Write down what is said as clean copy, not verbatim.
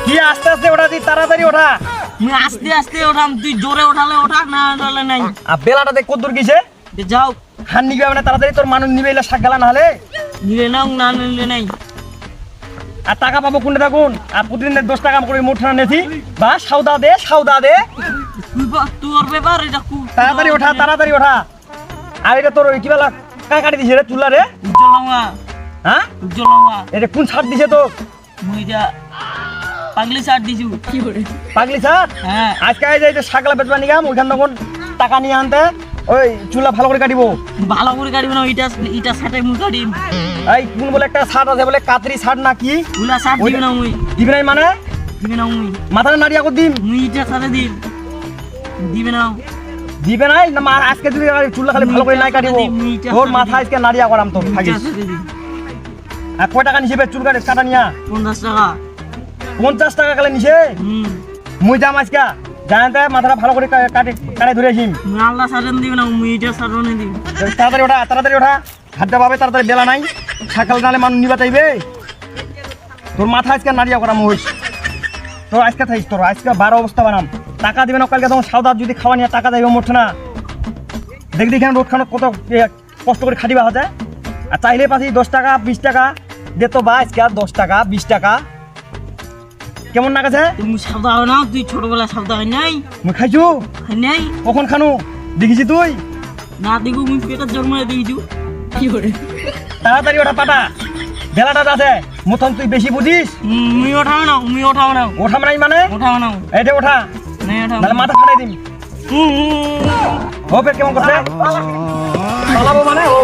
কি আস্তে আস্তে ওঠা, তুই তাড়াতাড়ি ওঠা। মুই আস্তে আস্তে ওঠাম, তুই জোরে ওঠালে ওঠা, না ওঠালে নাই। আর বেলাটা দেখ কত দূর গেছে। যাও হান নিবে মানে তাড়াতাড়ি, তোর মানুষ নিবে এলে শাক গেলা না হলে। নিলে নাও, না নিলে নাই। আর টাকা পাবো কোনটা থাকুন, আর প্রতিদিন 10 টাকা করে মোটনা নেছি। বা সৌদা দে, সৌদা দে। তোর ব্যাপার এটা, তাড়াতাড়ি ওঠা, তাড়াতাড়ি ওঠা। আর এটা তোর কি বলা কাকা কাটি দিছে রে চুলা রে। উজ্জ্বল লঙ্কা, হ্যাঁ উজ্জ্বল লঙ্কা। এটা কোন ছাড় দিছে তো? মুই এটা পাগলি শার্ট দিছু। কি করে পাগলি ছাড়? হ্যাঁ, আজকে এই যে শাকলা বেচবা নিগাম, ওইখান তখন টাকা নিয়ে আনতে ওই চুলা ভালো করে কাটিবো। ভালো করে কাটবি না, ইটা শার্টে মুই কাটিম। এই কোন বলে একটা শার্ট আছে বলে কাতরি শার্ট না কি? ওলা শার্ট দিবি না মুই, দিবি নাই মানে? দিবি না মুই, মাথাটা নাড়িয়া করে দিম। মুই ইটা শার্টে দিম, দিবি না। দিবে নাই না মা, আজকে যদি চুলা খালি ভালো করে নাই কাটিবো, তোর মাথা আজকে নাড়িয়া করাম তোর থাকিস। ইটা শার্টে দিম। আর কয় টাকা নিছে চুল কাটা নিয়া? 50 টাকা। 50 টাকা কালে নিছে। মুই যাম আজকে জানতে মাথাটা ভালো করে কাটে ধরে আসিম। মুই আল্লাহ শার্ট দিবি না, মুই ইটা শার্ট দিম। তাড়াতাড়ি ওঠা, তাড়াতাড়ি ওঠা। হাতটা পাবে তাড়াতাড়ি, বেলা নাই। সকাল নালে মানুষ নিবা চাইবে। তোর মাথা আজকে নাড়িয়া করাম হইস। তোর আজকে থাইস, তোর আজকে 12 অবস্থা বানাম। টাকা দিবে না কালকে, তখন সাউদার যদি খাওয়া নিয়ে টাকা দেবে মোট না। দেখি এখানে রোড খানো কত কষ্ট করে খাটিবা হতে। আর চাইলে পাচ্ছি 10 টাকা 20 টাকা দে তো বা আজকে 10 টাকা 20 টাকা কেমন না গেছে? তুমি সাবধান হও না, তুই ছোটবেলা সাবধান হয় নাই? মুই খাইছু? হয় নাই? কখন খানু দেখিছি তুই? না দেখু, মুই পেটের জন্ম দিয়েছু। কি করে তাড়াতাড়ি ওঠা পাটা, বেলাটা আছে মতন তুই বেশি বুঝিস। মুই ওঠাও না, মুই ওঠাও না, ওঠাম নাই মানে? ওঠাও না, এইটা ওঠা, নাই ওঠাও। তাহলে মাথা ফাটাই দিম। হবে কেমন করছে? পালাবো মানে ও